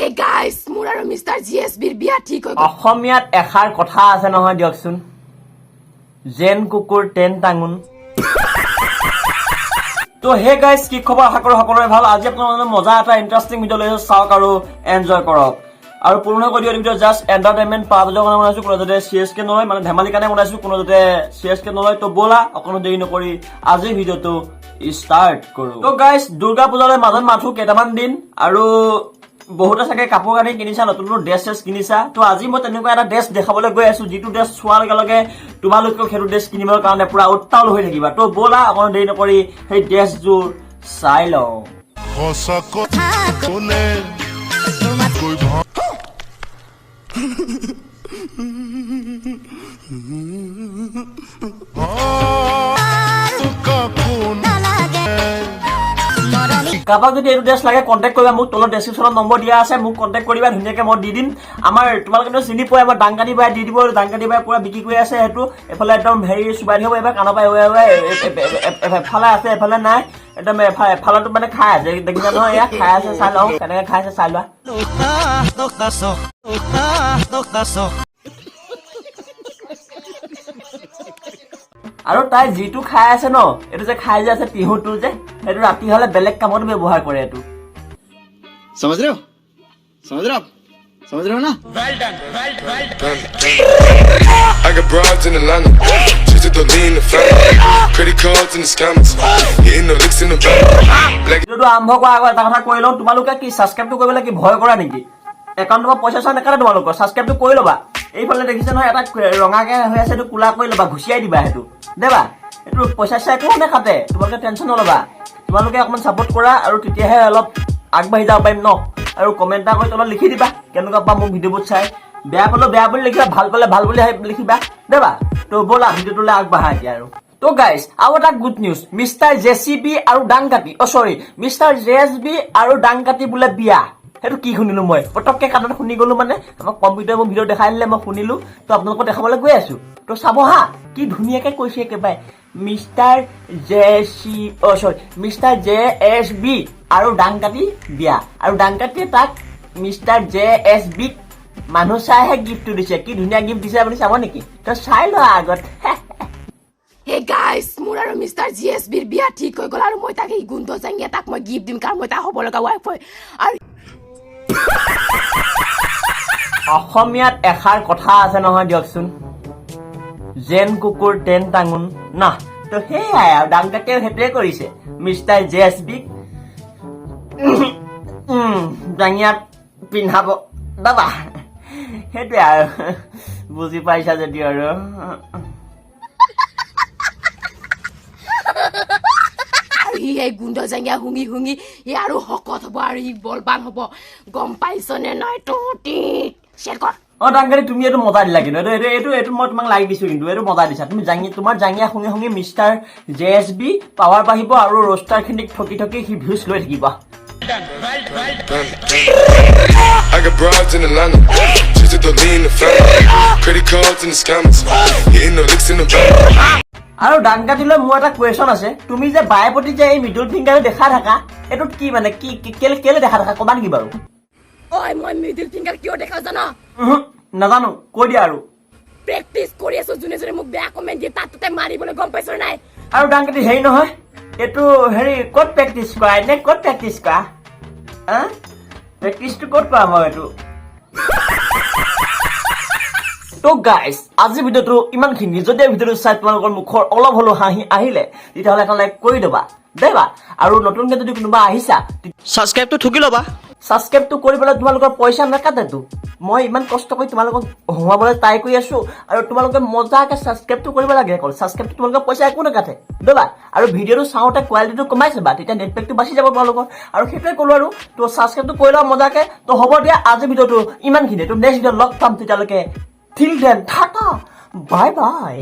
Hey guys, মোৰ আৰু mister জিএছবিৰ বিয়া ঠিক হৈ গ'ল। অসমীয়াত এষাৰ কথা আছে নহয় দিয়কচোন, জেন কুকুৰ টেন টাঙুন। তো হে গাইজ, কি খবৰ? আশা কৰোঁ সকলোৰে ভাল। আজি আপোনালোকে মজা এটা ইণ্টাৰেষ্টিং ভিডিঅ' লৈ চাওক আৰু এনজয় কৰক। আৰু পুৰণা কৰি ভিডিঅ' জাষ্ট এণ্টাৰটেইনমেণ্ট পাবলৈ কাৰণে বনাইছোঁ, কোনো যাতে চিৰিয়াছকৈ নলয়, মানে ধেমালি কাৰণে বনাইছোঁ, কোনো যাতে চিৰিয়াছকৈ নলয়। তো ব'লা অকণো দেৰি নকৰি আজিৰ ভিডিঅ'টো ষ্টাৰ্ট কৰোঁ। তো গাইজ, দুৰ্গা পূজালৈ মাজত মাথোঁ কেইটামান দিন, আৰু বহুতে চাগে কাপোৰ কানি কিনিছা, নতুন নতুন ড্ৰেছ চেছ কিনিছা। তো আজি মই তেনেকুৱা এটা ড্ৰেছ দেখাবলৈ গৈ আছো, যিটো ড্ৰেছ চোৱাৰ লগে লগে তোমালোকেও সেইটো ড্ৰেছ কিনিবৰ কাৰণে পুৰা উত্তাল হৈ থাকিবা। তো ব'লা অকণ দেৰি নকৰি সেই ড্ৰেছযোৰ চাই লওঁ। কাৰোবাক যদি এইটো ড্ৰেছ লাগে কণ্টেক্ট কৰিবা, মোক তলত ডেছক্ৰিপশ্যনত নম্বৰ দিয়া আছে, মোক কণ্টেক্ট কৰিবা, ধুনীয়াকৈ মই দি দিম। আমাৰ তোমালোকে চিনি পোৱা, আমাৰ দাংকাটি বাই দি দিব, দাংকাটি বাই পুৰা বিক্ৰী কৰি আছে। সেইটো এফালে একদম হেৰি চুবাই দিব পাৰিবা, কাণৰ পৰা এফালে আছে এফালে নাই, একদম এফালেতো মানে খাই আছে, দেখিছা নহয়, এয়া খাই আছে, চাই লওঁ কেনেকৈ খাই আছে চাই লোৱা। আৰু তাই যিটো খাই আছে ন, এইটো যে খাই যে আছে টিহুটো যে, সেইটো ৰাতি হলে বেলেগ কামত ব্যৱহাৰ কৰে। এইটো समझ रहे हो ना? Well done. I got broads in Atlanta, just to lean in the family, credit cards and the scammers, hitting the licks in the back. ভিডিঅ'টো আৰম্ভ কৰাৰ আগত এটা কথা কৈ লওঁ, তোমালোকে কি ছাবস্ক্ৰাইবটো কৰিবলৈ কি ভয় কৰা নেকি? একাউণ্টৰ পৰা পইচা চইচা নেকাটে তোমালোকৰ, ছাবস্ক্ৰাইবটো কৰি ল'বা। এইফালে দেখিছে নহয় এটা ৰঙাকে হৈ আছে, এইটো কোলা কৰি ল'বা, ঘুচিয়াই দিবা, সেইটো দেবা। এইটো পইচা চইচা একো নেকাটে, তোমালোকে টেনশ্যন নল'বা। তোমালোকে অকণমান ছাপোৰ্ট কৰা, আৰু তেতিয়াহে অলপ আগবাঢ়ি যাব পাৰিম ন। আৰু কমেণ্ট এটা কৰি তলত লিখি দিবা কেনেকুৱা পা মোক ভিডিঅ'বোৰ চাই। বেয়া পালেও বেয়া বুলি লিখিবা, ভাল পালে ভাল বুলি লিখিবা দেবা। তো ব'লা ভিডিঅ'টোলৈ আগবাঢ়া এতিয়া। আৰু তো গাইজ, আৰু এটা গুড নিউজ, মিষ্টাৰ জেচিবি আৰু ডাংকাটি, মিষ্টাৰ জেএছবি আৰু ডাংকাটি বোলে বিয়া। সেইটো কি শুনিলো মই, পটককে কাণত শুনি গলো, মানে আমাক কম্পিউটাৰ মোক ভিডিঅ' দেখাই দিলে, মই শুনিলো। তো আপোনালোকক দেখাবলৈ গৈ আছো, তো চাব হা, কি ধুনীয়াকে কৈছে একেবাৰে, মিষ্টাৰ জেএছবি আৰু ডাংকাটি বিয়া। আৰু ডাংকাটিয়ে তাক মিষ্টাৰ জেএছবিক মানুহ চাইহে গিফ্টটো দিছে। কি ধুনীয়া গিফ্ট দিছে, আপুনি চাব নেকি? তো চাই লোৱা আগত। Hey guys, মোৰ আৰু মিষ্টাৰ জিএছবিৰ বিয়া ঠিক হৈ গ'ল, আৰু মই তাক এই গুণ্ড জাঙিয়া তাক মই গিফ্ট দিম, কাৰণ মই তাৰ হ'ব লগা ৱাইফ হয়। আৰু অসমীয়াত এষাৰ কথা আছে নহয় দিয়কচোন, জেন কুকুৰ টেন টাঙুন না। তো সেয়াই আৰু ডাংকাটিয়ে সেইটোৱে কৰিছে, মিষ্টাৰ জেএছবিক জাঙিয়াত পিন্ধাব দাদা। সেইটোৱে আৰু বুজি পাইছা যদি। আৰু সি সেই গুণ্ড জাঙিয়া শুঙি সি আৰু শকত হ'ব, আৰু সি বলবান হ'ব, গম পাইছনে নাই? তহঁতি শ্বেয়াৰ কৰ। ডাংকাটি, তুমি এইটো মজা দিলা, কিন্তু এইটো মই তোমাক লাইক দিছো, কিন্তু এইটো মজা দিছা তুমি। তোমাৰ জাঙিয়া শুঙি মিষ্টাৰ জেএছবি পাৱাৰ বাঢ়িব, আৰু ৰোষ্টাৰ খিনিক ঠকি সি ভিউজ লৈ থাকিব। I got broads in Atlanta, just to lean in the family, credit cards and the scammers, hitting the licks in the back. আৰু ডাংকাটিলৈ মোৰ এটা কুৱেশ্যন আছে, তুমি যে বায়ে প্ৰতি যে এই মিডল ফিংগাৰটো দেখা থাকা, এইটোত কি মানে, কি কেলে দেখা থাকা, ক'বা নেকি বাৰু? ঐ, মই মিডিল ফিংগাৰ কিয় দেখাও জানো? নাজানো, কৈ দিয়া। আৰু প্ৰেক্টিচ কৰি আছো, যোনে মোক বেয়া কমেণ্ট দিয়ে তাতে মাৰিবলৈ, গম পাইছ নাই? আৰু ডাংকাটি হেৰি নহয়, এইটো হেৰি ক'ত প্ৰেক্টিচ কৰা, এনে ক'ত প্ৰেক্টিচ কৰা? প্ৰেক্টিচটো ক'ত কৰা মই এইটো? তো গাইজ, আজি ভিডিঅ'টো ইমানখিনি। যদি ভিডিঅ'টো চাই তোমালোকৰ মুখৰ অলপ হ'লেও হাঁহি আহিলে, তেতিয়াহ'লে এটা লাইক কৰি দিবা দেবা। আৰু নতুনকৈ যদি কোনোবা আহিছা, ছাবস্ক্ৰাইবটো ঠুকি ল'বা। ছাবস্ক্ৰাইবটো কৰিবলৈ তোমালোকৰ পইচা নাকাটেতো। মই ইমান কষ্ট কৰি তোমালোকক হঁহুৱাবলৈ ট্ৰাই কৰি আছো, আৰু তোমালোকে মজাকৈ ছাবস্ক্ৰাইবটো কৰিব লাগে। অকল ছাবস্ক্ৰাইবটো তোমালোকৰ পইচা একো নাকাটে দেবা। আৰু ভিডিঅ'টো চাওঁতে কোৱালিটিটো কমাই চাবা, তেতিয়া নেটপেকটো বাচি যাব তোমালোকৰ। আৰু সেইটোৱে ক'লো, আৰু তো ছাবস্ক্ৰাইবটো কৰি লোৱা মজাকৈ। তো হ'ব দিয়া, আজি ভিডিঅ'টো ইমানখিনি। তো নেক্সট ভিডিঅ'ত লগ পাম, তেতিয়ালৈকে till then, Tata, bye bye.